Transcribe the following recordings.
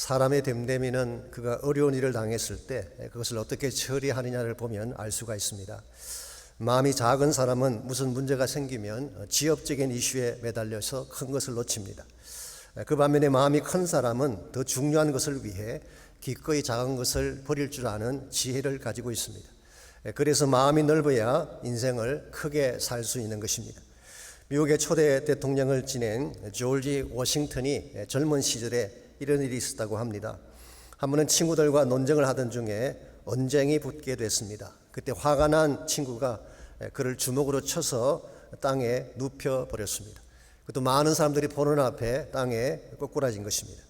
사람의 됨됨이는 그가 어려운 일을 당했을 때 그것을 어떻게 처리하느냐를 보면 알 수가 있습니다. 마음이 작은 사람은 무슨 문제가 생기면 지엽적인 이슈에 매달려서 큰 것을 놓칩니다. 그 반면에 마음이 큰 사람은 더 중요한 것을 위해 기꺼이 작은 것을 버릴 줄 아는 지혜를 가지고 있습니다. 그래서 마음이 넓어야 인생을 크게 살 수 있는 것입니다. 미국의 초대 대통령을 지낸 조지 워싱턴이 젊은 시절에 이런 일이 있었다고 합니다. 한 번은 친구들과 논쟁을 하던 중에 언쟁이 붙게 됐습니다. 그때 화가 난 친구가 그를 주먹으로 쳐서 땅에 눕혀버렸습니다. 또 많은 사람들이 보는 앞에 땅에 꼬꾸라진 것입니다.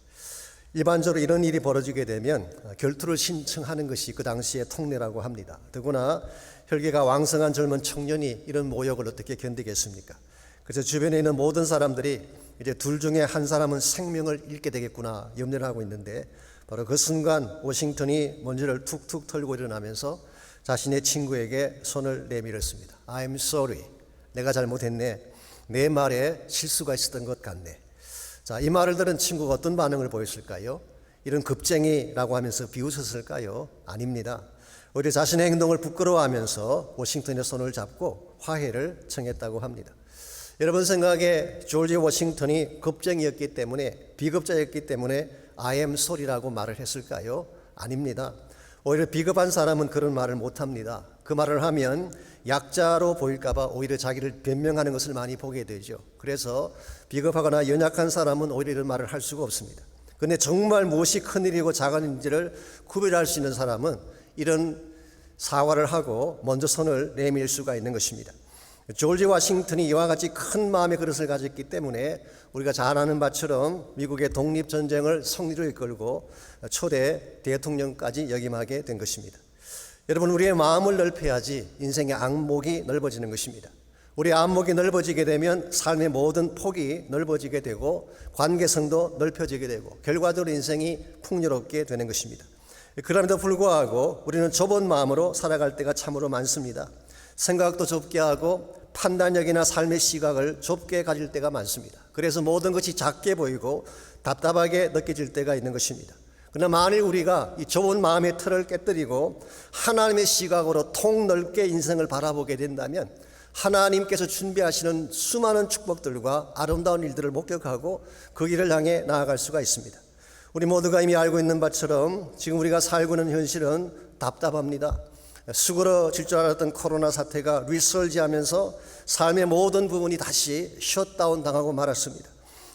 일반적으로 이런 일이 벌어지게 되면 결투를 신청하는 것이 그 당시의 통례라고 합니다. 더구나 혈기가 왕성한 젊은 청년이 이런 모욕을 어떻게 견디겠습니까? 그래서 주변에 있는 모든 사람들이 이제 둘 중에 한 사람은 생명을 잃게 되겠구나 염려를 하고 있는데, 바로 그 순간 워싱턴이 먼지를 툭툭 털고 일어나면서 자신의 친구에게 손을 내밀었습니다. I'm sorry. 내가 잘못했네. 내 말에 실수가 있었던 것 같네. 자, 이 말을 들은 친구가 어떤 반응을 보였을까요? 이런 급쟁이라고 하면서 비웃었을까요? 아닙니다. 오히려 자신의 행동을 부끄러워하면서 워싱턴의 손을 잡고 화해를 청했다고 합니다. 여러분 생각에 조지 워싱턴이 겁쟁이였기 때문에, 비겁자였기 때문에 I am sorry라고 말을 했을까요? 아닙니다. 오히려 비겁한 사람은 그런 말을 못합니다. 그 말을 하면 약자로 보일까 봐 오히려 자기를 변명하는 것을 많이 보게 되죠. 그래서 비겁하거나 연약한 사람은 오히려 이런 말을 할 수가 없습니다. 그런데 정말 무엇이 큰일이고 작은지를 구별할 수 있는 사람은 이런 사과를 하고 먼저 손을 내밀 수가 있는 것입니다. 조지 워싱턴이 이와 같이 큰 마음의 그릇을 가졌기 때문에 우리가 잘 아는 바처럼 미국의 독립전쟁을 승리로 이끌고 초대 대통령까지 역임하게 된 것입니다. 여러분, 우리의 마음을 넓혀야지 인생의 안목이 넓어지는 것입니다. 우리의 안목이 넓어지게 되면 삶의 모든 폭이 넓어지게 되고 관계성도 넓혀지게 되고 결과적으로 인생이 풍요롭게 되는 것입니다. 그럼에도 불구하고 우리는 좁은 마음으로 살아갈 때가 참으로 많습니다. 생각도 좁게 하고 판단력이나 삶의 시각을 좁게 가질 때가 많습니다. 그래서 모든 것이 작게 보이고 답답하게 느껴질 때가 있는 것입니다. 그러나 만일 우리가 이 좁은 마음의 틀을 깨뜨리고 하나님의 시각으로 통넓게 인생을 바라보게 된다면 하나님께서 준비하시는 수많은 축복들과 아름다운 일들을 목격하고 그 길을 향해 나아갈 수가 있습니다. 우리 모두가 이미 알고 있는 바처럼 지금 우리가 살고 있는 현실은 답답합니다. 수그러질 줄 알았던 코로나 사태가 리설지하면서 삶의 모든 부분이 다시 셧다운 당하고 말았습니다.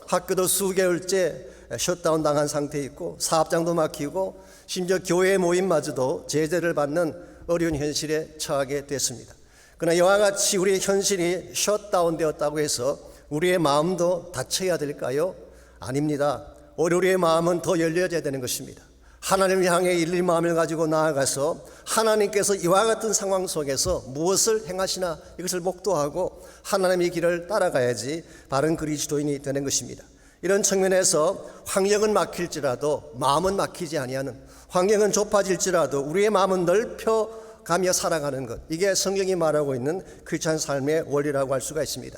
학교도 수개월째 셧다운 당한 상태에 있고 사업장도 막히고 심지어 교회 모임마저도 제재를 받는 어려운 현실에 처하게 됐습니다. 그러나 이와 같이 우리의 현실이 셧다운 되었다고 해서 우리의 마음도 닫혀야 될까요? 아닙니다. 오히려 우리의 마음은 더 열려져야 되는 것입니다. 하나님을 향해 일일 마음을 가지고 나아가서 하나님께서 이와 같은 상황 속에서 무엇을 행하시나 이것을 목도하고 하나님의 길을 따라가야지 바른 그리스도인이 되는 것입니다. 이런 측면에서 환경은 막힐지라도 마음은 막히지 아니하는, 환경은 좁아질지라도 우리의 마음은 넓혀가며 살아가는 것, 이게 성경이 말하고 있는 크리스찬 삶의 원리라고 할 수가 있습니다.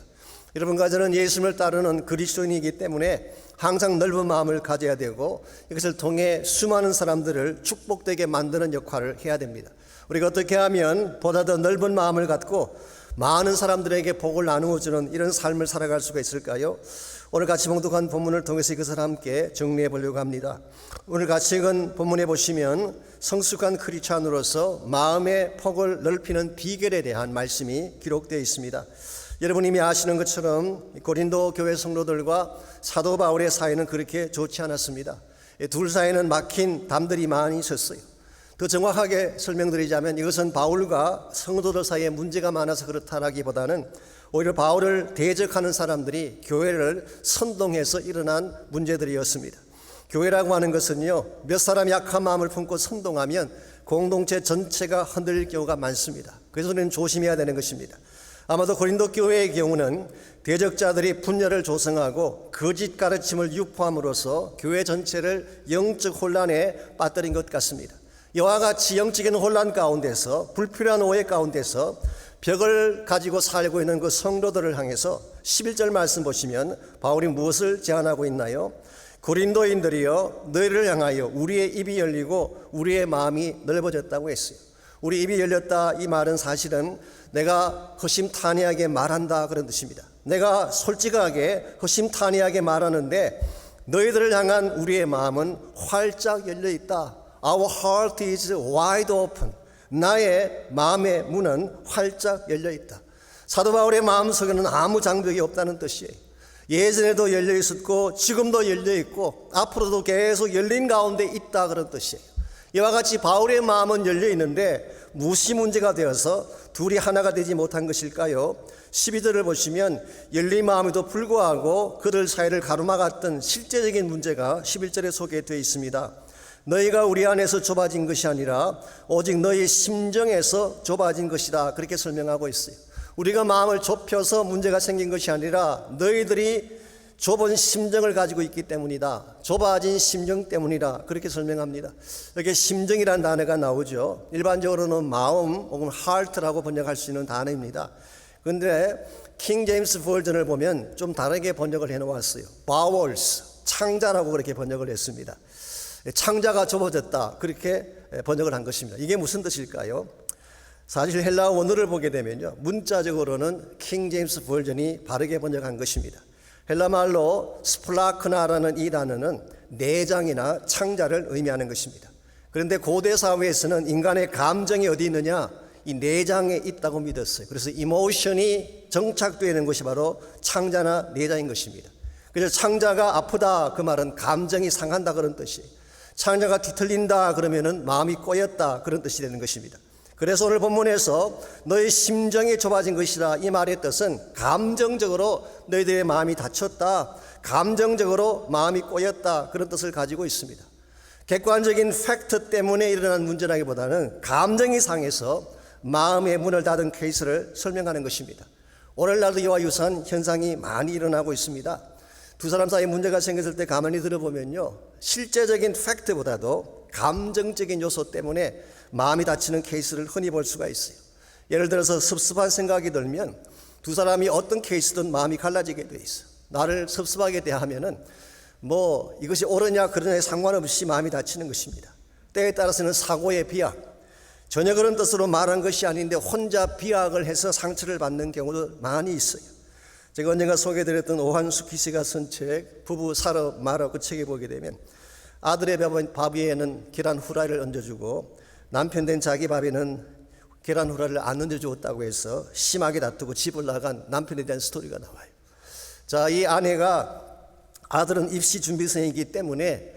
여러분과 저는 예수님을 따르는 그리스도인이기 때문에 항상 넓은 마음을 가져야 되고 이것을 통해 수많은 사람들을 축복되게 만드는 역할을 해야 됩니다. 우리가 어떻게 하면 보다 더 넓은 마음을 갖고 많은 사람들에게 복을 나누어주는 이런 삶을 살아갈 수가 있을까요? 오늘 같이 봉독한 본문을 통해서 이것을 함께 정리해 보려고 합니다. 오늘 같이 읽은 본문에 보시면 성숙한 크리스찬으로서 마음의 폭을 넓히는 비결에 대한 말씀이 기록되어 있습니다. 여러분 이미 아시는 것처럼 고린도 교회 성도들과 사도 바울의 사이는 그렇게 좋지 않았습니다. 둘 사이에는 막힌 담들이 많이 있었어요. 더 정확하게 설명드리자면 이것은 바울과 성도들 사이에 문제가 많아서 그렇다라기보다는 오히려 바울을 대적하는 사람들이 교회를 선동해서 일어난 문제들이었습니다. 교회라고 하는 것은요, 몇 사람이 약한 마음을 품고 선동하면 공동체 전체가 흔들릴 경우가 많습니다. 그래서 우리는 조심해야 되는 것입니다. 아마도 고린도 교회의 경우는 대적자들이 분열을 조성하고 거짓 가르침을 유포함으로써 교회 전체를 영적 혼란에 빠뜨린 것 같습니다. 이와 같이 영적인 혼란 가운데서, 불필요한 오해 가운데서 벽을 가지고 살고 있는 그 성도들을 향해서 11절 말씀 보시면 바울이 무엇을 제안하고 있나요? 고린도인들이여 너희를 향하여 우리의 입이 열리고 우리의 마음이 넓어졌다고 했어요. 우리 입이 열렸다 이 말은 사실은 내가 허심탄회하게 말한다 그런 뜻입니다. 내가 솔직하게 허심탄회하게 말하는데 너희들을 향한 우리의 마음은 활짝 열려 있다. Our heart is wide open. 나의 마음의 문은 활짝 열려 있다. 사도 바울의 마음속에는 아무 장벽이 없다는 뜻이에요. 예전에도 열려 있었고 지금도 열려 있고 앞으로도 계속 열린 가운데 있다 그런 뜻이에요. 이와 같이 바울의 마음은 열려 있는데 무엇이 문제가 되어서 둘이 하나가 되지 못한 것일까요? 12절을 보시면 열린 마음에도 불구하고 그들 사이를 가로막았던 실제적인 문제가 11절에 소개되어 있습니다. 너희가 우리 안에서 좁아진 것이 아니라 오직 너희 심정에서 좁아진 것이다 그렇게 설명하고 있어요. 우리가 마음을 좁혀서 문제가 생긴 것이 아니라 너희들이 좁은 심정을 가지고 있기 때문이다. 좁아진 심정 때문이다 그렇게 설명합니다. 이렇게 심정이라는 단어가 나오죠. 일반적으로는 마음 혹은 heart라고 번역할 수 있는 단어입니다. 그런데 킹 제임스 버전을 보면 좀 다르게 번역을 해놓았어요. bowels, 창자라고 그렇게 번역을 했습니다. 창자가 좁아졌다 그렇게 번역을 한 것입니다. 이게 무슨 뜻일까요? 사실 헬라어 원어를 보게 되면요, 문자적으로는 킹 제임스 버전이 바르게 번역한 것입니다. 헬라말로 스플라크나라는 이 단어는 내장이나 창자를 의미하는 것입니다. 그런데 고대 사회에서는 인간의 감정이 어디 있느냐? 이 내장에 있다고 믿었어요. 그래서 이모션이 정착되는 것이 바로 창자나 내장인 것입니다. 그래서 창자가 아프다 그 말은 감정이 상한다 그런 뜻이에요. 창자가 뒤틀린다 그러면은 마음이 꼬였다 그런 뜻이 되는 것입니다. 그래서 오늘 본문에서 너희 심정이 좁아진 것이다 이 말의 뜻은 감정적으로 너희들의 마음이 닫혔다, 감정적으로 마음이 꼬였다 그런 뜻을 가지고 있습니다. 객관적인 팩트 때문에 일어난 문제라기보다는 감정이 상해서 마음의 문을 닫은 케이스를 설명하는 것입니다. 오늘날도 이와 유사한 현상이 많이 일어나고 있습니다. 두 사람 사이에 문제가 생겼을 때 가만히 들어보면요, 실제적인 팩트보다도 감정적인 요소 때문에 마음이 다치는 케이스를 흔히 볼 수가 있어요. 예를 들어서 섭섭한 생각이 들면 두 사람이 어떤 케이스든 마음이 갈라지게 돼 있어요. 나를 섭섭하게 대하면은 뭐 이것이 옳으냐 그러냐에 상관없이 마음이 다치는 것입니다. 때에 따라서는 사고의 비약, 전혀 그런 뜻으로 말한 것이 아닌데 혼자 비약을 해서 상처를 받는 경우도 많이 있어요. 제가 언젠가 소개해드렸던 오한수 기씨가 쓴 책 부부 살아 말아 그 책에 보게 되면 아들의 밥 위에는 계란 후라이를 얹어주고 남편 된 자기 밥에는 계란 후라이를 안 얹어주었다고 해서 심하게 다투고 집을 나간 남편에 대한 스토리가 나와요. 자, 이 아내가 아들은 입시 준비생이기 때문에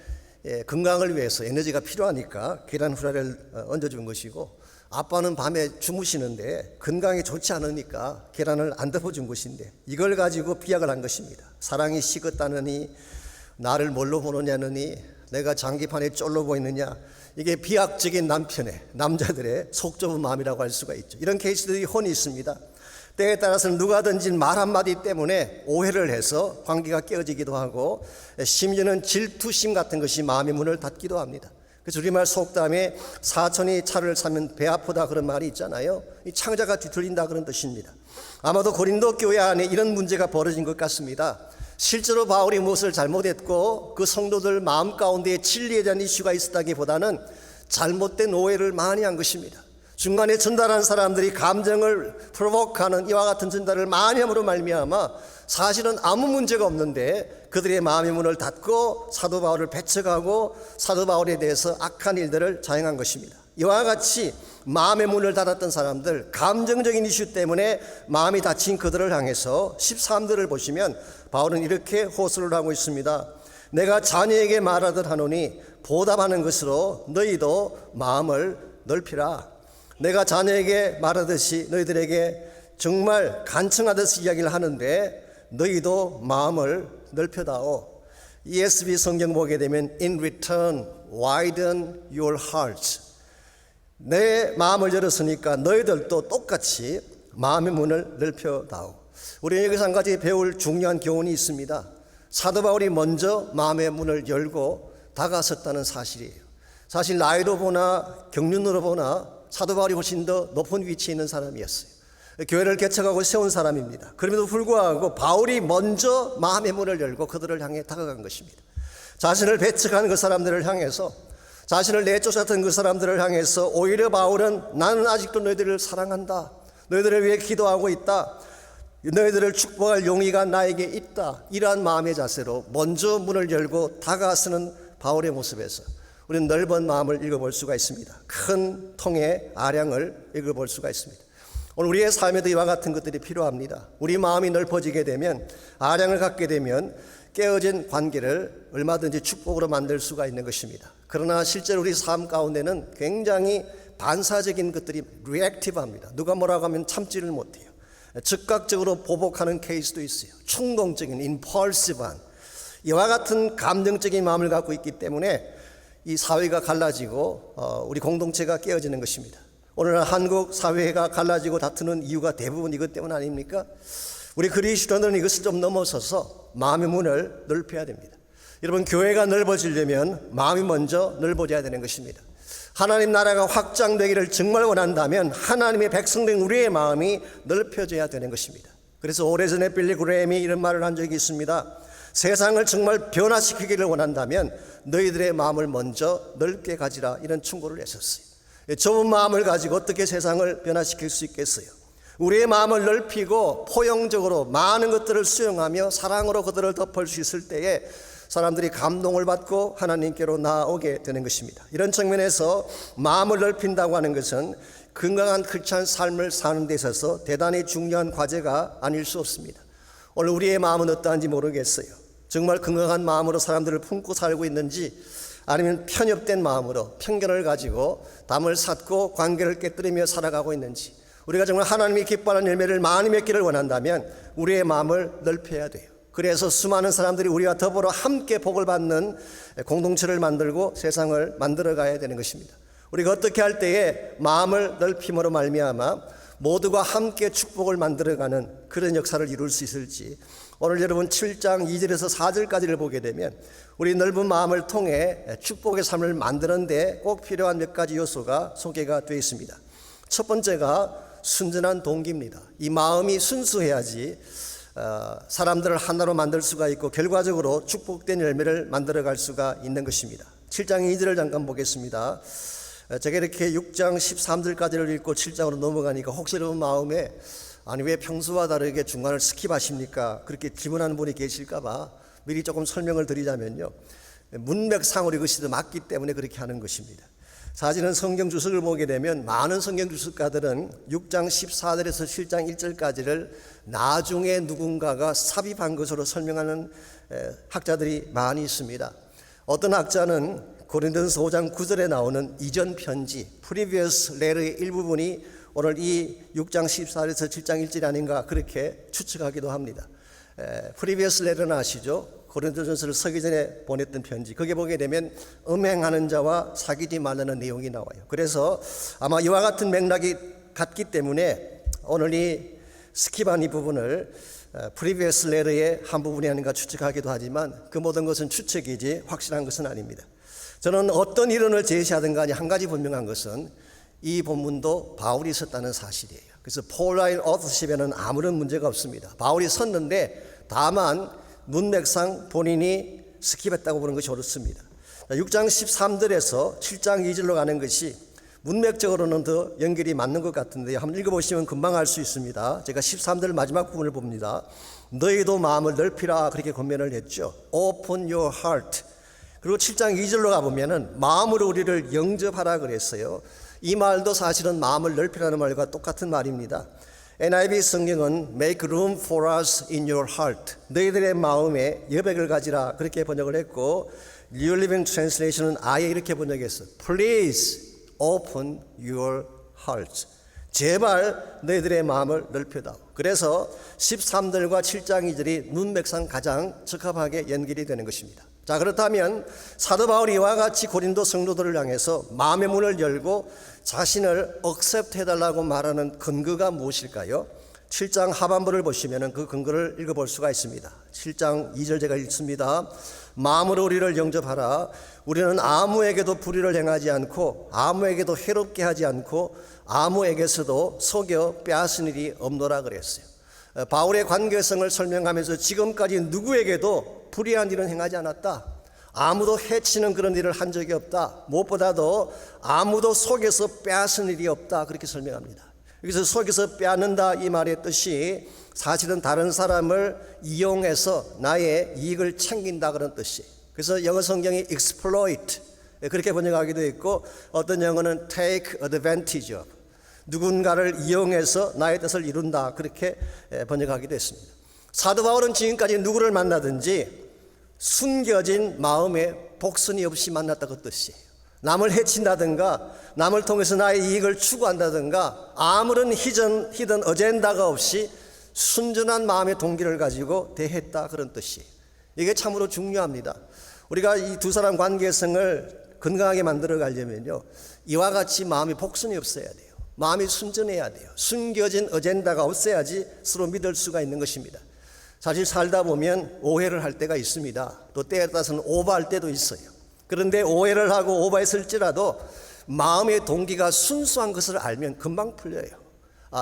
건강을 위해서 에너지가 필요하니까 계란 후라이를 얹어준 것이고, 아빠는 밤에 주무시는데 건강에 좋지 않으니까 계란을 안 덮어준 것인데 이걸 가지고 비약을 한 것입니다. 사랑이 식었다느니 나를 뭘로 보느냐느니 내가 장기판에 쫄로 보이느냐, 이게 비약적인 남자들의 속 좁은 마음이라고 할 수가 있죠. 이런 케이스들이 흔히 있습니다. 때에 따라서는 누가 던진 말 한마디 때문에 오해를 해서 관계가 깨어지기도 하고, 심지어는 질투심 같은 것이 마음의 문을 닫기도 합니다. 그래서 우리말 속담에 사촌이 차를 사면 배 아프다 그런 말이 있잖아요. 이 창자가 뒤틀린다 그런 뜻입니다. 아마도 고린도 교회 안에 이런 문제가 벌어진 것 같습니다. 실제로 바울이 무엇을 잘못했고 그 성도들 마음 가운데 진리에 대한 이슈가 있었다기보다는 잘못된 오해를 많이 한 것입니다. 중간에 전달한 사람들이 감정을 프로보크하는 이와 같은 전달을 많이 함으로 말미암아 사실은 아무 문제가 없는데 그들의 마음의 문을 닫고 사도 바울을 배척하고 사도 바울에 대해서 악한 일들을 자행한 것입니다. 이와 같이 마음의 문을 닫았던 사람들, 감정적인 이슈 때문에 마음이 닫힌 그들을 향해서 13절을 보시면 바울은 이렇게 호소를 하고 있습니다. 내가 자녀에게 말하듯 하노니 보답하는 것으로 너희도 마음을 넓히라. 내가 자녀에게 말하듯이 너희들에게 정말 간청하듯이 이야기를 하는데 너희도 마음을 넓혀다오. ESV 성경 보게 되면 In return, widen your hearts. 내 마음을 열었으니까 너희들도 똑같이 마음의 문을 넓혀다오. 우리는 여기서 한 가지 배울 중요한 교훈이 있습니다. 사도 바울이 먼저 마음의 문을 열고 다가섰다는 사실이에요. 사실 나이로 보나 경륜으로 보나 사도 바울이 훨씬 더 높은 위치에 있는 사람이었어요. 교회를 개척하고 세운 사람입니다. 그럼에도 불구하고 바울이 먼저 마음의 문을 열고 그들을 향해 다가간 것입니다. 자신을 배척한 그 사람들을 향해서, 자신을 내쫓았던 그 사람들을 향해서 오히려 바울은 나는 아직도 너희들을 사랑한다, 너희들을 위해 기도하고 있다, 너희들을 축복할 용의가 나에게 있다, 이러한 마음의 자세로 먼저 문을 열고 다가서는 바울의 모습에서 우리는 넓은 마음을 읽어볼 수가 있습니다. 큰 통의 아량을 읽어볼 수가 있습니다. 오늘 우리의 삶에도 이와 같은 것들이 필요합니다. 우리 마음이 넓어지게 되면, 아량을 갖게 되면 깨어진 관계를 얼마든지 축복으로 만들 수가 있는 것입니다. 그러나 실제로 우리 삶 가운데는 굉장히 반사적인 것들이 리액티브합니다. 누가 뭐라고 하면 참지를 못해요. 즉각적으로 보복하는 케이스도 있어요. 충동적인, 임펄시브한 이와 같은 감정적인 마음을 갖고 있기 때문에 이 사회가 갈라지고 우리 공동체가 깨어지는 것입니다. 오늘날 한국 사회가 갈라지고 다투는 이유가 대부분 이것 때문 아닙니까? 우리 그리스도인들은 이것을 좀 넘어서서 마음의 문을 넓혀야 됩니다. 여러분, 교회가 넓어지려면 마음이 먼저 넓어져야 되는 것입니다. 하나님 나라가 확장되기를 정말 원한다면 하나님의 백성된 우리의 마음이 넓혀져야 되는 것입니다. 그래서 오래전에 빌리 그레임이 이런 말을 한 적이 있습니다. 세상을 정말 변화시키기를 원한다면 너희들의 마음을 먼저 넓게 가지라, 이런 충고를 했었어요. 좁은 마음을 가지고 어떻게 세상을 변화시킬 수 있겠어요? 우리의 마음을 넓히고 포용적으로 많은 것들을 수용하며 사랑으로 그들을 덮을 수 있을 때에 사람들이 감동을 받고 하나님께로 나아오게 되는 것입니다. 이런 측면에서 마음을 넓힌다고 하는 것은 건강한 크리스찬 삶을 사는 데 있어서 대단히 중요한 과제가 아닐 수 없습니다. 오늘 우리의 마음은 어떠한지 모르겠어요. 정말 건강한 마음으로 사람들을 품고 살고 있는지, 아니면 편협된 마음으로 편견을 가지고 담을 샀고 관계를 깨뜨리며 살아가고 있는지, 우리가 정말 하나님이 기뻐하는 열매를 많이 맺기를 원한다면 우리의 마음을 넓혀야 돼요. 그래서 수많은 사람들이 우리와 더불어 함께 복을 받는 공동체를 만들고 세상을 만들어 가야 되는 것입니다. 우리가 어떻게 할 때에 마음을 넓힘으로 말미암아 모두가 함께 축복을 만들어가는 그런 역사를 이룰 수 있을지, 오늘 여러분 7장 2절에서 4절까지를 보게 되면 우리 넓은 마음을 통해 축복의 삶을 만드는 데 꼭 필요한 몇 가지 요소가 소개가 되어 있습니다. 첫 번째가 순전한 동기입니다. 이 마음이 순수해야지 사람들을 하나로 만들 수가 있고 결과적으로 축복된 열매를 만들어갈 수가 있는 것입니다. 7장 2절을 잠깐 보겠습니다. 제가 이렇게 6장 13절까지를 읽고 7장으로 넘어가니까 혹시 여러분 마음에 아니 왜 평소와 다르게 중간을 스킵하십니까? 그렇게 질문하는 분이 계실까 봐 미리 조금 설명을 드리자면요, 문맥상으로 이것이 맞기 때문에 그렇게 하는 것입니다. 사실은 성경 주석을 보게 되면 많은 성경 주석가들은 6장 14절에서 7장 1절까지를 나중에 누군가가 삽입한 것으로 설명하는 학자들이 많이 있습니다. 어떤 학자는 고린도전서 5장 9절에 나오는 이전 편지 previous letter의 일부분이 오늘 이 6장 14절에서 7장 1절이 아닌가 그렇게 추측하기도 합니다. previous letter는 아시죠? 고린도전서를 서기 전에 보냈던 편지, 거기에 보게 되면 음행하는 자와 사귀지 말라는 내용이 나와요. 그래서 아마 이와 같은 맥락이 같기 때문에 오늘 이 스킵한 이 부분을 previous letter의 한 부분이 아닌가 추측하기도 하지만 그 모든 것은 추측이지 확실한 것은 아닙니다. 저는 어떤 이론을 제시하든 간에 한 가지 분명한 것은 이 본문도 바울이 썼다는 사실이에요. 그래서 폴라인 어터십에는 아무런 문제가 없습니다. 바울이 썼는데 다만 문맥상 본인이 스킵했다고 보는 것이 옳습니다. 6장 13절에서 7장 2절로 가는 것이 문맥적으로는 더 연결이 맞는 것 같은데요. 한번 읽어보시면 금방 알 수 있습니다. 제가 13절 마지막 부분을 봅니다. 너희도 마음을 넓히라 그렇게 권면을 했죠. Open your heart. 그리고 7장 2절로 가보면은 마음으로 우리를 영접하라 그랬어요. 이 말도 사실은 마음을 넓히라는 말과 똑같은 말입니다. NIV 성경은 Make room for us in your heart. 너희들의 마음에 여백을 가지라 그렇게 번역을 했고, New Living Translation은 아예 이렇게 번역했어요. Please open your hearts. 제발 너희들의 마음을 넓혀다오. 그래서 13절과 7장 2절이 문맥상 가장 적합하게 연결이 되는 것입니다. 자, 그렇다면 사도 바울이 이와 같이 고린도 성도들을 향해서 마음의 문을 열고 자신을 억셉트 해달라고 말하는 근거가 무엇일까요? 7장 하반부를 보시면 그 근거를 읽어볼 수가 있습니다. 7장 2절 제가 읽습니다. 마음으로 우리를 영접하라. 우리는 아무에게도 불의를 행하지 않고 아무에게도 해롭게 하지 않고 아무에게서도 속여 빼앗은 일이 없노라 그랬어요. 바울의 관계성을 설명하면서 지금까지 누구에게도 불의한 일은 행하지 않았다. 아무도 해치는 그런 일을 한 적이 없다. 무엇보다도 아무도 속에서 빼앗은 일이 없다. 그렇게 설명합니다. 여기서 속에서 빼앗는다 이 말의 뜻이 사실은 다른 사람을 이용해서 나의 이익을 챙긴다 그런 뜻이에요. 그래서 영어 성경이 exploit 그렇게 번역하기도 있고 어떤 영어는 take advantage of 누군가를 이용해서 나의 뜻을 이룬다 그렇게 번역하기도 했습니다. 사도 바울은 지금까지 누구를 만나든지 숨겨진 마음에 복선이 없이 만났다 그 뜻이에요. 남을 해친다든가 남을 통해서 나의 이익을 추구한다든가 아무런 히든 어젠다가 없이 순전한 마음의 동기를 가지고 대했다 그런 뜻이에요. 이게 참으로 중요합니다. 우리가 이 두 사람 관계성을 건강하게 만들어 가려면요 이와 같이 마음이 복선이 없어야 돼요. 마음이 순전해야 돼요. 숨겨진 어젠다가 없어야지 서로 믿을 수가 있는 것입니다. 사실 살다 보면 오해를 할 때가 있습니다. 또 때에 따라서는 오버할 때도 있어요. 그런데 오해를 하고 오버했을지라도 마음의 동기가 순수한 것을 알면 금방 풀려요.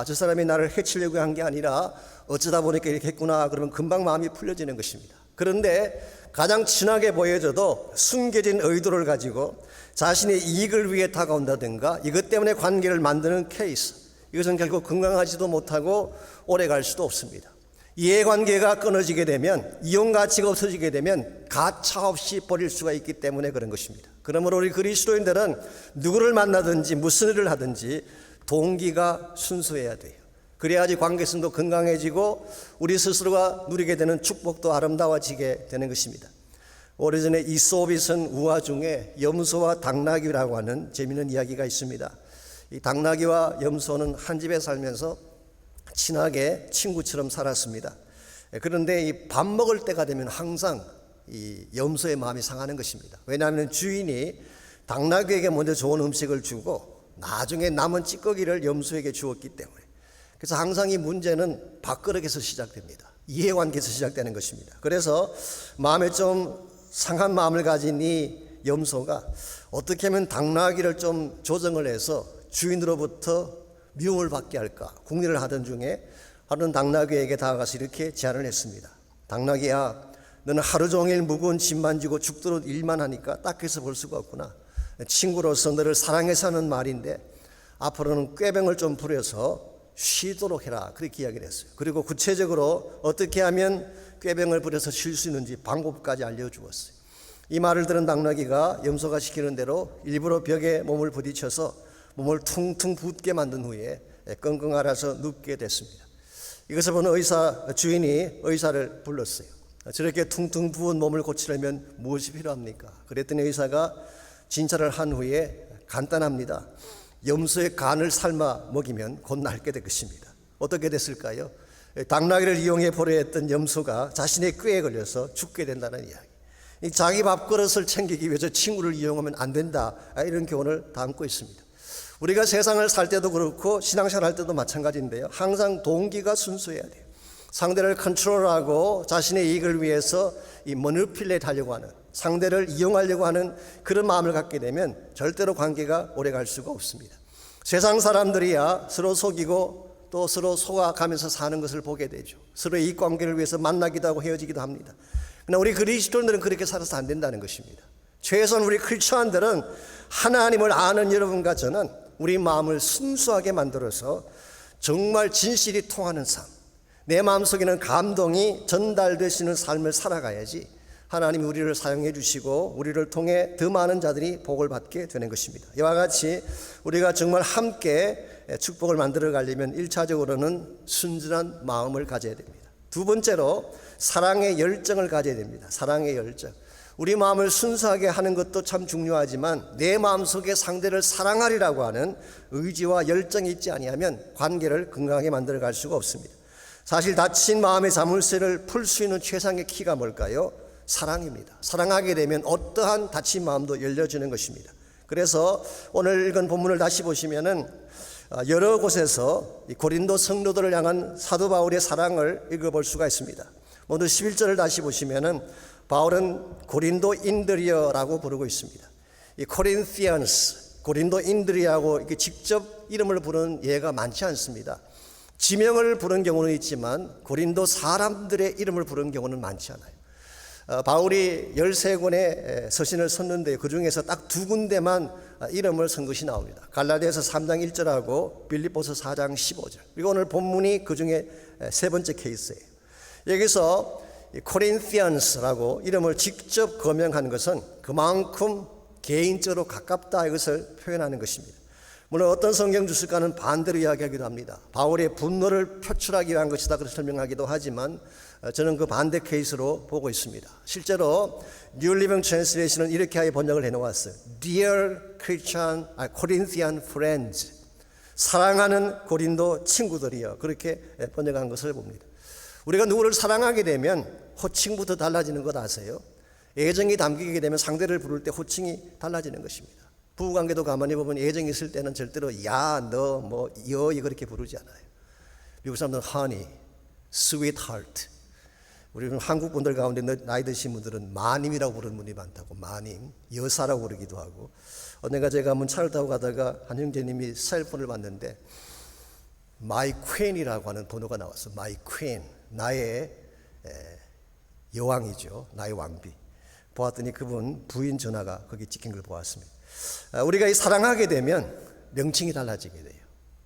저 사람이 나를 해치려고 한 게 아니라 어쩌다 보니까 이렇게 했구나 그러면 금방 마음이 풀려지는 것입니다. 그런데 가장 친하게 보여져도 숨겨진 의도를 가지고 자신의 이익을 위해 다가온다든가 이것 때문에 관계를 만드는 케이스, 이것은 결국 건강하지도 못하고 오래 갈 수도 없습니다. 이해관계가 끊어지게 되면 이용 가치가 없어지게 되면 가차 없이 버릴 수가 있기 때문에 그런 것입니다. 그러므로 우리 그리스도인들은 누구를 만나든지 무슨 일을 하든지 동기가 순수해야 돼요. 그래야지 관계성도 건강해지고 우리 스스로가 누리게 되는 축복도 아름다워지게 되는 것입니다. 오래전에 이솝이 쓴 우화 중에 염소와 당나귀라고 하는 재미있는 이야기가 있습니다. 이 당나귀와 염소는 한 집에 살면서 친하게 친구처럼 살았습니다. 그런데 이 밥 먹을 때가 되면 항상 이 염소의 마음이 상하는 것입니다. 왜냐하면 주인이 당나귀에게 먼저 좋은 음식을 주고 나중에 남은 찌꺼기를 염소에게 주었기 때문에. 그래서 항상 이 문제는 밥그릇에서 시작됩니다. 이해관계에서 시작되는 것입니다. 그래서 마음에 좀 상한 마음을 가진 이 염소가 어떻게 하면 당나귀를 좀 조정을 해서 주인으로부터 미움을 받게 할까 궁리를 하던 중에 하루는 당나귀에게 다가가서 이렇게 제안을 했습니다. 당나귀야, 너는 하루 종일 무거운 짐만 지고 죽도록 일만 하니까 딱해서 볼 수가 없구나. 친구로서 너를 사랑해서 하는 말인데 앞으로는 꾀병을 좀 부려서 쉬도록 해라 그렇게 이야기를 했어요. 그리고 구체적으로 어떻게 하면 꾀병을 부려서 쉴 수 있는지 방법까지 알려주었어요. 이 말을 들은 당나귀가 염소가 시키는 대로 일부러 벽에 몸을 부딪혀서 몸을 퉁퉁 붓게 만든 후에 끙끙 앓아서 눕게 됐습니다. 이것을 보는 주인이 의사를 불렀어요. 저렇게 퉁퉁 부은 몸을 고치려면 무엇이 필요합니까? 그랬더니 의사가 진찰을 한 후에 간단합니다. 염소의 간을 삶아 먹이면 곧 낫게 될 것입니다. 어떻게 됐을까요? 당나귀를 이용해 보려 했던 염소가 자신의 꾀에 걸려서 죽게 된다는 이야기. 자기 밥그릇을 챙기기 위해서 친구를 이용하면 안 된다, 이런 교훈을 담고 있습니다. 우리가 세상을 살 때도 그렇고 신앙생활 할 때도 마찬가지인데요. 항상 동기가 순수해야 돼요. 상대를 컨트롤하고 자신의 이익을 위해서 이 머니플레이트 하려고 하는, 상대를 이용하려고 하는 그런 마음을 갖게 되면 절대로 관계가 오래 갈 수가 없습니다. 세상 사람들이야 서로 속이고 또 서로 속아가면서 사는 것을 보게 되죠. 서로의 이익관계를 위해서 만나기도 하고 헤어지기도 합니다. 그러나 우리 그리스도인들은 그렇게 살아서 안 된다는 것입니다. 최소한 우리 크리스천들은 하나님을 아는 여러분과 저는 우리 마음을 순수하게 만들어서 정말 진실이 통하는 삶, 내 마음속에는 감동이 전달되시는 삶을 살아가야지 하나님이 우리를 사용해 주시고 우리를 통해 더 많은 자들이 복을 받게 되는 것입니다. 이와 같이 우리가 정말 함께 축복을 만들어 가려면 1차적으로는 순전한 마음을 가져야 됩니다. 두 번째로 사랑의 열정을 가져야 됩니다. 사랑의 열정. 우리 마음을 순수하게 하는 것도 참 중요하지만 내 마음속에 상대를 사랑하리라고 하는 의지와 열정이 있지 아니하면 관계를 건강하게 만들어 갈 수가 없습니다. 사실 다친 마음의 자물쇠를 풀 수 있는 최상의 키가 뭘까요? 사랑입니다. 사랑하게 되면 어떠한 다친 마음도 열려지는 것입니다. 그래서 오늘 읽은 본문을 다시 보시면은 여러 곳에서 고린도 성도들을 향한 사도 바울의 사랑을 읽어볼 수가 있습니다. 오늘 11절을 다시 보시면은 바울은 고린도인들이여라고 부르고 있습니다. 이 코린티언스, 고린도인들이라고 이렇게 직접 이름을 부르는 예가 많지 않습니다. 지명을 부른 경우는 있지만 고린도 사람들의 이름을 부르는 경우는 많지 않아요. 바울이 13권의 서신을 썼는데 그 중에서 딱 2군데만 이름을 쓴 것이 나옵니다. 갈라디아서 3장 1절하고 빌립보서 4장 15절. 그리고 오늘 본문이 그 중에 3번째 케이스예요. 여기서 코린티안스라고 이름을 직접 거명한 것은 그만큼 개인적으로 가깝다 이것을 표현하는 것입니다. 물론 어떤 성경 주석가는 반대로 이야기하기도 합니다. 바울의 분노를 표출하기 위한 것이다 그렇게 설명하기도 하지만 저는 그 반대 케이스로 보고 있습니다. 실제로 New Living Translation은 이렇게 번역을 해놓았어요. Dear Christian, Corinthian friends, 사랑하는 고린도 친구들이여, 그렇게 번역한 것을 봅니다. 우리가 누구를 사랑하게 되면 호칭부터 달라지는 것 아세요? 애정이 담기게 되면 상대를 부를 때 호칭이 달라지는 것입니다. 부부관계도 가만히 보면 애정이 있을 때는 절대로 야, 너, 뭐, 여이 그렇게 부르지 않아요. 미국 사람들은 honey, sweetheart. 우리는 한국 분들 가운데 나이 드신 분들은 마님이라고 부르는 분이 많다고. 마님, 여사라고 부르기도 하고. 언젠가 제가 한번 차를 타고 가다가 한 형제님이 셀폰을 봤는데 My Queen이라고 하는 번호가 나왔어. My Queen, 나의 여왕이죠. 나의 왕비. 보았더니 그분 부인 전화가 거기 찍힌 걸 보았습니다. 우리가 이 사랑하게 되면 명칭이 달라지게 돼요.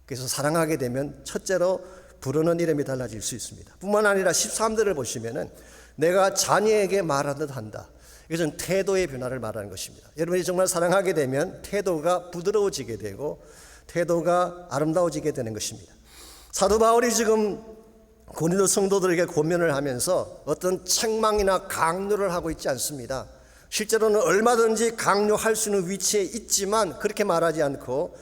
그래서 사랑하게 되면 첫째로 부르는 이름이 달라질 수 있습니다. 뿐만 아니라 13절을 보시면은 내가 자녀에게 말하듯 한다. 이것은 태도의 변화를 말하는 것입니다. 여러분이 정말 사랑하게 되면 태도가 부드러워지게 되고 태도가 아름다워지게 되는 것입니다. 사도 바울이 지금 고린도 성도들에게 권면을 하면서 어떤 책망이나 강요를 하고 있지 않습니다. 실제로는 얼마든지 강요할 수 있는 위치에 있지만 그렇게 말하지 않고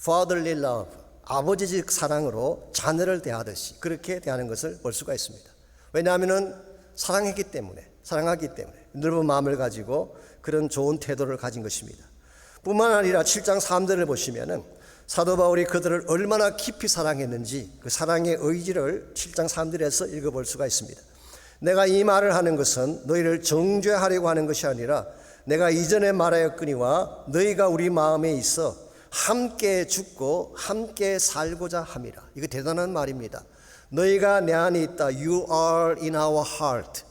fatherly love, 아버지적 사랑으로 자녀를 대하듯이 그렇게 대하는 것을 볼 수가 있습니다. 왜냐하면 사랑하기 때문에 넓은 마음을 가지고 그런 좋은 태도를 가진 것입니다. 뿐만 아니라 7장 3절을 보시면은 사도 바울이 그들을 얼마나 깊이 사랑했는지 그 사랑의 의지를 7장 3절에서 읽어볼 수가 있습니다. 내가 이 말을 하는 것은 너희를 정죄하려고 하는 것이 아니라 내가 이전에 말하였거니와 너희가 우리 마음에 있어 함께 죽고 함께 살고자 함이라. 이거 대단한 말입니다. 너희가 내 안에 있다. You are in our heart.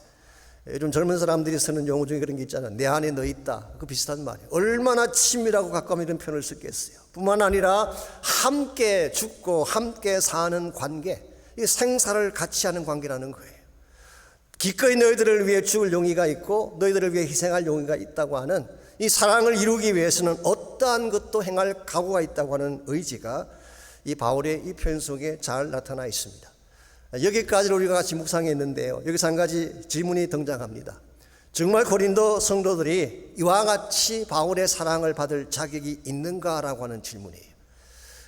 요즘 젊은 사람들이 쓰는 용어 중에 그런 게 있잖아요. 내 안에 너 있다. 그 비슷한 말이에요. 얼마나 친밀하고 가까운 이런 표현을 쓰겠어요. 뿐만 아니라 함께 죽고 함께 사는 관계, 이 생사를 같이 하는 관계라는 거예요. 기꺼이 너희들을 위해 죽을 용의가 있고 너희들을 위해 희생할 용의가 있다고 하는 이 사랑을 이루기 위해서는 어떠한 것도 행할 각오가 있다고 하는 의지가 이 바울의 이 표현 속에 잘 나타나 있습니다. 여기까지를 우리가 같이 묵상했는데요. 여기서 한 가지 질문이 등장합니다. 정말 고린도 성도들이 이와 같이 바울의 사랑을 받을 자격이 있는가라고 하는 질문이에요.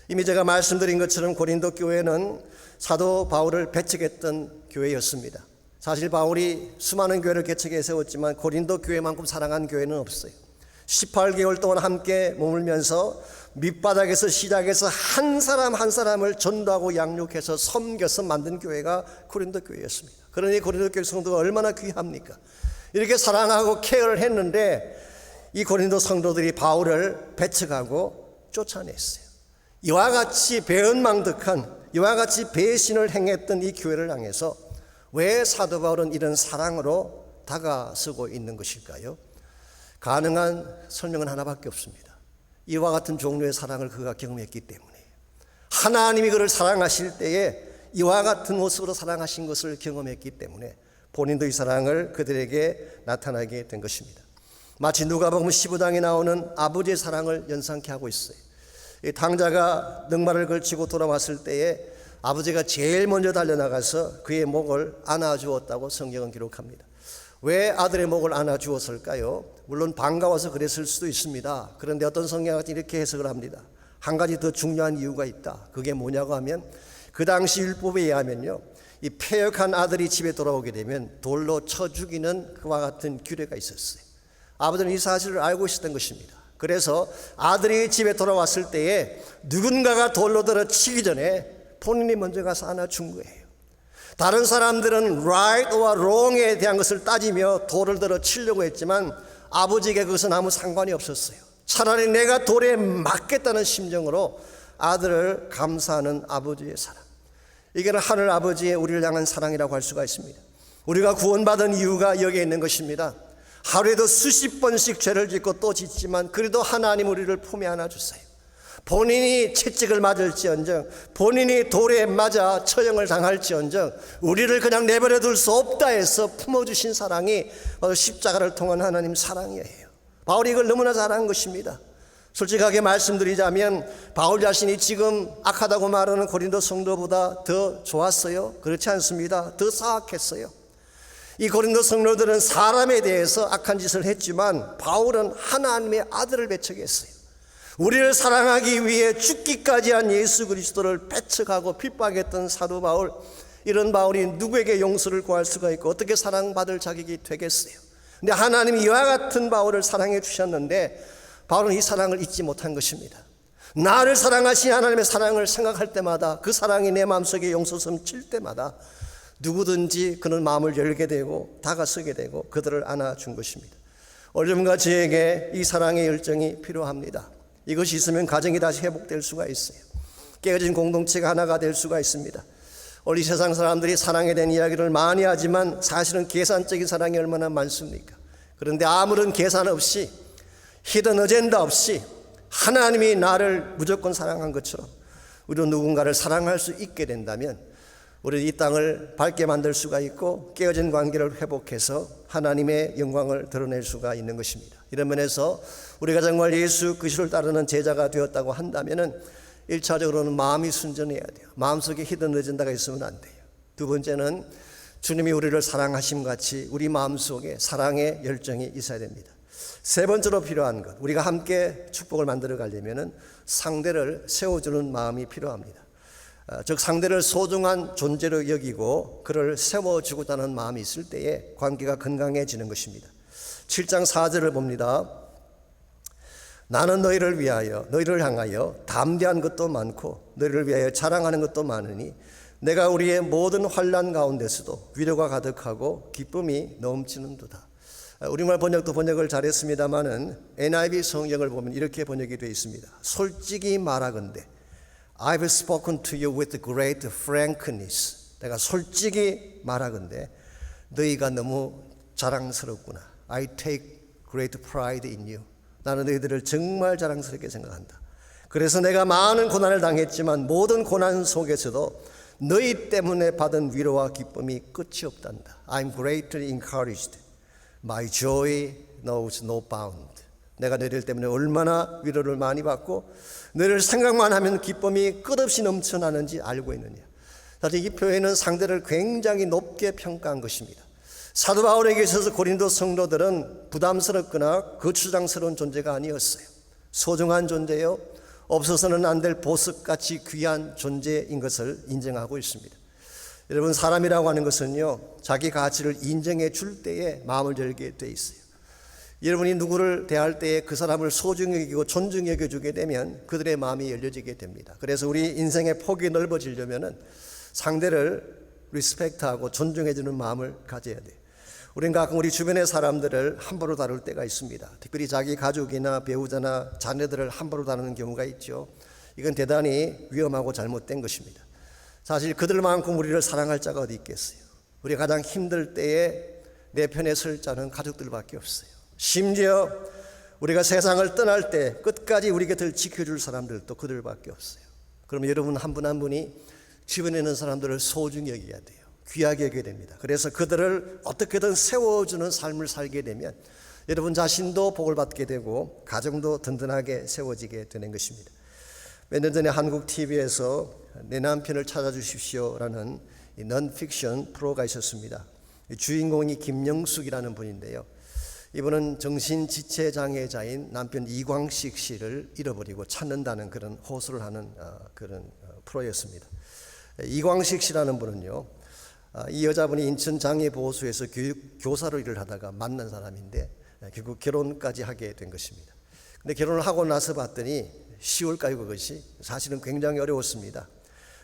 이미 제가 말씀드린 것처럼 고린도 교회는 사도 바울을 배척했던 교회였습니다. 사실 바울이 수많은 교회를 개척해 세웠지만 고린도 교회만큼 사랑한 교회는 없어요. 18개월 동안 함께 머물면서 밑바닥에서 시작해서 한 사람 한 사람을 전도하고 양육해서 섬겨서 만든 교회가 고린도 교회였습니다. 그러니 고린도 교회 성도가 얼마나 귀합니까? 이렇게 사랑하고 케어를 했는데 이 고린도 성도들이 바울을 배척하고 쫓아냈어요. 이와 같이 배은망덕한, 이와 같이 배신을 행했던 이 교회를 향해서 왜 사도 바울은 이런 사랑으로 다가서고 있는 것일까요? 가능한 설명은 하나밖에 없습니다. 이와 같은 종류의 사랑을 그가 경험했기 때문에, 하나님이 그를 사랑하실 때에 이와 같은 모습으로 사랑하신 것을 경험했기 때문에 본인도 이 사랑을 그들에게 나타나게 된 것입니다. 마치 누가복음 15장에 나오는 아버지의 사랑을 연상케 하고 있어요. 이 탕자가 넉마를 걸치고 돌아왔을 때에 아버지가 제일 먼저 달려나가서 그의 목을 안아주었다고 성경은 기록합니다. 왜 아들의 목을 안아주었을까요? 물론 반가워서 그랬을 수도 있습니다. 그런데 어떤 성경학자는 이렇게 해석을 합니다. 한 가지 더 중요한 이유가 있다. 그게 뭐냐고 하면 그 당시 율법에 의하면요, 이 패역한 아들이 집에 돌아오게 되면 돌로 쳐 죽이는 그와 같은 규례가 있었어요. 아버지는 이 사실을 알고 있었던 것입니다. 그래서 아들이 집에 돌아왔을 때에 누군가가 돌로 들어 치기 전에 본인이 먼저 가서 안아준 거예요. 다른 사람들은 right or wrong에 대한 것을 따지며 돌을 들어 치려고 했지만 아버지에게 그것은 아무 상관이 없었어요. 차라리 내가 돌에 맞겠다는 심정으로 아들을 감사하는 아버지의 사랑. 이게 하늘 아버지의 우리를 향한 사랑이라고 할 수가 있습니다. 우리가 구원받은 이유가 여기에 있는 것입니다. 하루에도 수십 번씩 죄를 짓고 또 짓지만 그래도 하나님 우리를 품에 안아주세요. 본인이 채찍을 맞을지언정, 본인이 돌에 맞아 처형을 당할지언정 우리를 그냥 내버려 둘 수 없다 해서 품어주신 사랑이 십자가를 통한 하나님 사랑이에요. 바울이 이걸 너무나 잘한 것입니다. 솔직하게 말씀드리자면 바울 자신이 지금 악하다고 말하는 고린도 성도보다 더 좋았어요? 그렇지 않습니다. 더 사악했어요. 이 고린도 성도들은 사람에 대해서 악한 짓을 했지만 바울은 하나님의 아들을 배척했어요. 우리를 사랑하기 위해 죽기까지 한 예수 그리스도를 배척하고 핍박했던 사도 바울, 이런 바울이 누구에게 용서를 구할 수가 있고 어떻게 사랑받을 자격이 되겠어요? 근데 하나님이 이와 같은 바울을 사랑해 주셨는데 바울은 이 사랑을 잊지 못한 것입니다. 나를 사랑하신 하나님의 사랑을 생각할 때마다, 그 사랑이 내 마음속에 용서섬 칠 때마다 누구든지 그는 마음을 열게 되고 다가서게 되고 그들을 안아준 것입니다. 오늘과 저에게 이 사랑의 열정이 필요합니다. 이것이 있으면 가정이 다시 회복될 수가 있어요. 깨어진 공동체가 하나가 될 수가 있습니다. 오늘 이 세상 사람들이 사랑에 대한 이야기를 많이 하지만 사실은 계산적인 사랑이 얼마나 많습니까? 그런데 아무런 계산 없이, 히든 어젠다 없이 하나님이 나를 무조건 사랑한 것처럼 우리도 누군가를 사랑할 수 있게 된다면 우리 이 땅을 밝게 만들 수가 있고 깨어진 관계를 회복해서 하나님의 영광을 드러낼 수가 있는 것입니다. 이런 면에서 우리가 정말 예수 그리스도를 따르는 제자가 되었다고 한다면은 1차적으로는 마음이 순전해야 돼요. 마음속에 히든 어젠다가 있으면 안 돼요. 두 번째는 주님이 우리를 사랑하심 같이 우리 마음속에 사랑의 열정이 있어야 됩니다. 세 번째로 필요한 것, 우리가 함께 축복을 만들어 가려면은 상대를 세워주는 마음이 필요합니다. 즉 상대를 소중한 존재로 여기고 그를 세워주고자 하는 마음이 있을 때에 관계가 건강해지는 것입니다. 7장 4절을 봅니다. 나는 너희를 위하여, 너희를 향하여 담대한 것도 많고 너희를 위하여 자랑하는 것도 많으니 내가 우리의 모든 환난 가운데서도 위로가 가득하고 기쁨이 넘치는도다. 우리말 번역도 번역을 잘했습니다마는 NIV 성경을 보면 이렇게 번역이 되어 있습니다. 솔직히 말하건대 I've spoken to you with great frankness. 내가 솔직히 말하건대 너희가 너무 자랑스럽구나. I take great pride in you. 나는 너희들을 정말 자랑스럽게 생각한다. 그래서 내가 많은 고난을 당했지만 모든 고난 속에서도 너희 때문에 받은 위로와 기쁨이 끝이 없단다. I'm greatly encouraged. My joy knows no bound. 내가 너희들 때문에 얼마나 위로를 많이 받고 너희를 생각만 하면 기쁨이 끝없이 넘쳐나는지 알고 있느냐. 사실 이 표현은 상대를 굉장히 높게 평가한 것입니다. 사도 바울에게 있어서 고린도 성도들은 부담스럽거나 거추장스러운 존재가 아니었어요. 소중한 존재요, 없어서는 안 될 보석같이 귀한 존재인 것을 인정하고 있습니다. 여러분, 사람이라고 하는 것은요, 자기 가치를 인정해 줄 때에 마음을 열게 돼 있어요. 여러분이 누구를 대할 때에 그 사람을 소중히 여기고 존중히 여겨주게 되면 그들의 마음이 열려지게 됩니다. 그래서 우리 인생의 폭이 넓어지려면 상대를 리스펙트하고 존중해주는 마음을 가져야 돼요. 우리는 가끔 우리 주변의 사람들을 함부로 다룰 때가 있습니다. 특별히 자기 가족이나 배우자나 자녀들을 함부로 다루는 경우가 있죠. 이건 대단히 위험하고 잘못된 것입니다. 사실 그들만큼 우리를 사랑할 자가 어디 있겠어요. 우리가 가장 힘들 때에 내 편에 설 자는 가족들밖에 없어요. 심지어 우리가 세상을 떠날 때 끝까지 우리 곁을 지켜줄 사람들도 그들밖에 없어요. 그러면 여러분 한 분 한 분이 주변에 있는 사람들을 소중히 여겨야 돼요. 귀하게 여겨야 됩니다. 그래서 그들을 어떻게든 세워주는 삶을 살게 되면 여러분 자신도 복을 받게 되고 가정도 든든하게 세워지게 되는 것입니다. 몇 년 전에 한국 TV에서 내 남편을 찾아주십시오라는 넌픽션 프로가 있었습니다. 주인공이 김영숙이라는 분인데요. 이분은 정신지체장애자인 남편 이광식 씨를 잃어버리고 찾는다는 그런 호소를 하는 그런 프로였습니다. 이광식 씨라는 분은요, 이 여자분이 인천장애보호소에서 교사로 일을 하다가 만난 사람인데 결국 결혼까지 하게 된 것입니다. 근데 결혼을 하고 나서 봤더니 10월까지 그것이 사실은 굉장히 어려웠습니다.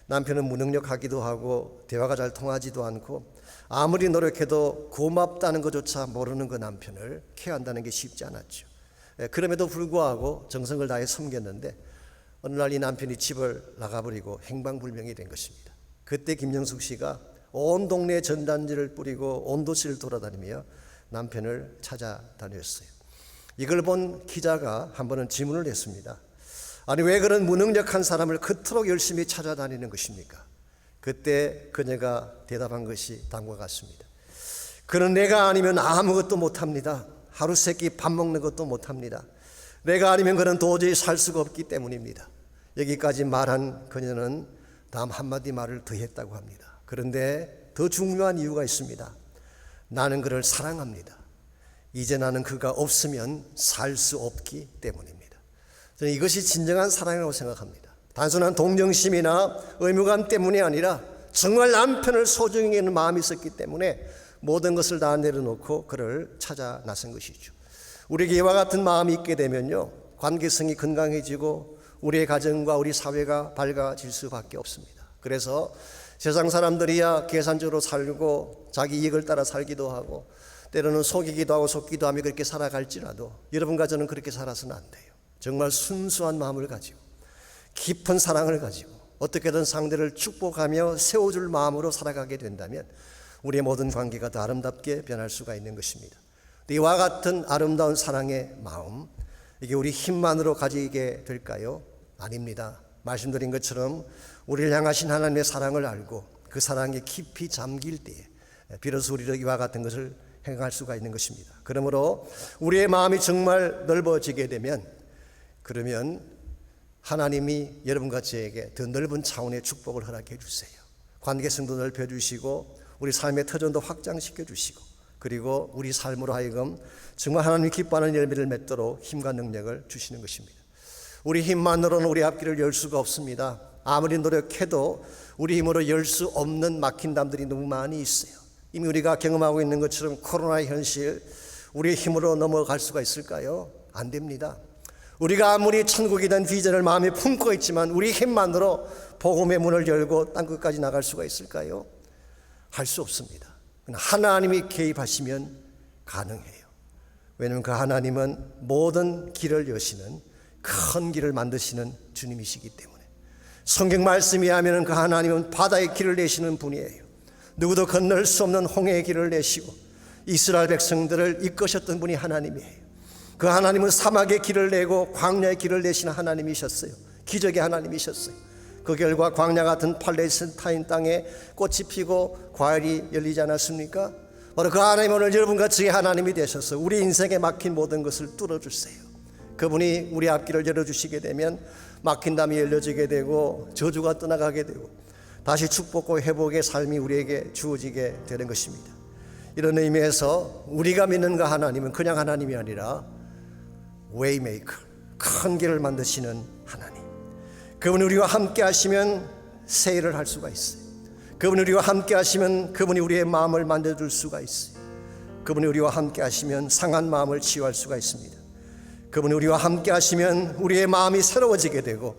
남편은 무능력하기도 하고 대화가 잘 통하지도 않고 아무리 노력해도 고맙다는 것조차 모르는 그 남편을 케어한다는 게 쉽지 않았죠. 그럼에도 불구하고 정성을 다해 섬겼는데 어느 날 이 남편이 집을 나가버리고 행방불명이 된 것입니다. 그때 김영숙 씨가 온 동네에 전단지를 뿌리고 온 도시를 돌아다니며 남편을 찾아다녔어요. 이걸 본 기자가 한 번은 질문을 했습니다. 아니, 왜 그런 무능력한 사람을 그토록 열심히 찾아다니는 것입니까? 그때 그녀가 대답한 것이 다음과 같습니다. 그는 내가 아니면 아무것도 못합니다. 하루 세끼 밥 먹는 것도 못합니다. 내가 아니면 그는 도저히 살 수가 없기 때문입니다. 여기까지 말한 그녀는 다음 한마디 말을 더 했다고 합니다. 그런데 더 중요한 이유가 있습니다. 나는 그를 사랑합니다. 이제 나는 그가 없으면 살 수 없기 때문입니다. 저는 이것이 진정한 사랑이라고 생각합니다. 단순한 동정심이나 의무감 때문이 아니라 정말 남편을 소중히 여기는 마음이 있었기 때문에 모든 것을 다 내려놓고 그를 찾아 나선 것이죠. 우리에게 이와 같은 마음이 있게 되면요, 관계성이 건강해지고 우리의 가정과 우리 사회가 밝아질 수밖에 없습니다. 그래서 세상 사람들이야 계산적으로 살고 자기 이익을 따라 살기도 하고 때로는 속이기도 하고 속기도 하며 그렇게 살아갈지라도 여러분과 저는 그렇게 살아서는 안 돼요. 정말 순수한 마음을 가지고 깊은 사랑을 가지고 어떻게든 상대를 축복하며 세워줄 마음으로 살아가게 된다면 우리의 모든 관계가 더 아름답게 변할 수가 있는 것입니다. 이와 같은 아름다운 사랑의 마음, 이게 우리 힘만으로 가지게 될까요? 아닙니다. 말씀드린 것처럼 우리를 향하신 하나님의 사랑을 알고 그 사랑에 깊이 잠길 때에 비로소 우리를 이와 같은 것을 행할 수가 있는 것입니다. 그러므로 우리의 마음이 정말 넓어지게 되면, 그러면 하나님이 여러분과 저에게 더 넓은 차원의 축복을 허락해 주세요. 관계성도 넓혀주시고 우리 삶의 터전도 확장시켜 주시고, 그리고 우리 삶으로 하여금 정말 하나님이 기뻐하는 열매를 맺도록 힘과 능력을 주시는 것입니다. 우리 힘만으로는 우리 앞길을 열 수가 없습니다. 아무리 노력해도 우리 힘으로 열 수 없는 막힌 담들이 너무 많이 있어요. 이미 우리가 경험하고 있는 것처럼 코로나의 현실, 우리의 힘으로 넘어갈 수가 있을까요? 안 됩니다. 우리가 아무리 천국에 대한 비전을 마음에 품고 있지만 우리 힘만으로 복음의 문을 열고 땅 끝까지 나갈 수가 있을까요? 할 수 없습니다. 하나님이 개입하시면 가능해요. 왜냐하면 그 하나님은 모든 길을 여시는, 큰 길을 만드시는 주님이시기 때문에. 성경 말씀에 하면 그 하나님은 바다의 길을 내시는 분이에요. 누구도 건널 수 없는 홍해의 길을 내시고 이스라엘 백성들을 이끄셨던 분이 하나님이에요. 그 하나님은 사막의 길을 내고 광야의 길을 내시는 하나님이셨어요. 기적의 하나님이셨어요. 그 결과 광야 같은 팔레스타인 땅에 꽃이 피고 과일이 열리지 않았습니까? 바로 그 하나님은 오늘 여러분과 저의 하나님이 되셔서 우리 인생에 막힌 모든 것을 뚫어주세요. 그분이 우리 앞길을 열어주시게 되면 막힌 담이 열려지게 되고 저주가 떠나가게 되고 다시 축복과 회복의 삶이 우리에게 주어지게 되는 것입니다. 이런 의미에서 우리가 믿는 그 하나님은 그냥 하나님이 아니라 웨이메이커, 큰 길을 만드시는 하나님. 그분이 우리와 함께 하시면 새 일을 할 수가 있어요. 그분이 우리와 함께 하시면 그분이 우리의 마음을 만져줄 수가 있어요. 그분이 우리와 함께 하시면 상한 마음을 치유할 수가 있습니다. 그분이 우리와 함께 하시면 우리의 마음이 새로워지게 되고,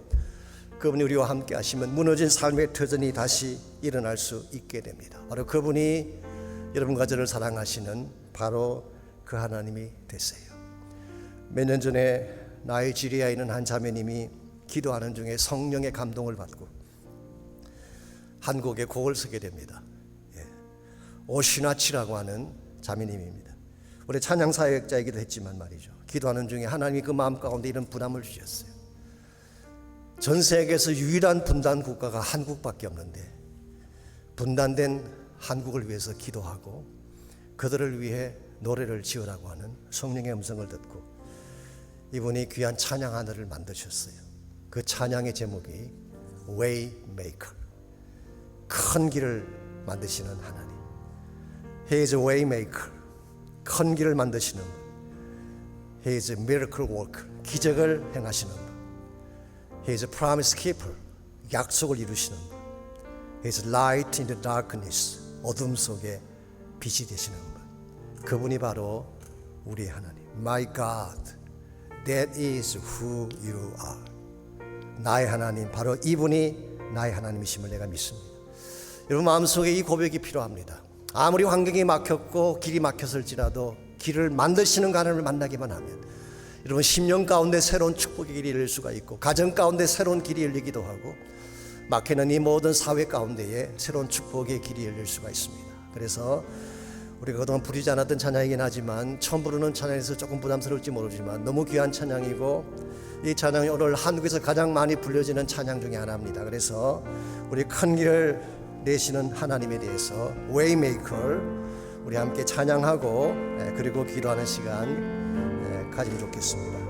그분이 우리와 함께 하시면 무너진 삶의 터전이 다시 일어날 수 있게 됩니다. 바로 그분이 여러분과 저를 사랑하시는 바로 그 하나님이 되세요. 몇 년 전에 나이지리아에 있는 한 자매님이 기도하는 중에 성령의 감동을 받고 한 곡의 곡을 쓰게 됩니다. 오시나치라고 하는 자매님입니다. 우리 찬양사역자이기도 했지만 말이죠, 기도하는 중에 하나님이 그 마음 가운데 이런 부담을 주셨어요. 전 세계에서 유일한 분단 국가가 한국밖에 없는데 분단된 한국을 위해서 기도하고 그들을 위해 노래를 지으라고 하는 성령의 음성을 듣고 이분이 귀한 찬양 하나를 만드셨어요. 그 찬양의 제목이 Waymaker, 큰 길을 만드시는 하나님. He is a Waymaker, 큰 길을 만드시는 분. He is a Miracle Worker, 기적을 행하시는 분. He is a Promise Keeper, 약속을 이루시는 분. He is light in the darkness, 어둠 속에 빛이 되시는 분. 그분이 바로 우리의 하나님. My God, that is who you are. 나의 하나님, 바로 이분이 나의 하나님이심을 내가 믿습니다. 여러분 마음속에 이 고백이 필요합니다. 아무리 환경이 막혔고 길이 막혔을지라도 길을 만드시는 그 하나님을 만나기만 하면 여러분 10년 가운데 새로운 축복의 길이 열릴 수가 있고 가정 가운데 새로운 길이 열리기도 하고 막히는 이 모든 사회 가운데에 새로운 축복의 길이 열릴 수가 있습니다. 그래서 우리가 그동안 부르지 않았던 찬양이긴 하지만 처음 부르는 찬양에서 조금 부담스러울지 모르지만 너무 귀한 찬양이고, 이 찬양이 오늘 한국에서 가장 많이 불려지는 찬양 중에 하나입니다. 그래서 우리 큰 길을 내시는 하나님에 대해서 웨이메이커 우리 함께 찬양하고 그리고 기도하는 시간 가지면 좋겠습니다.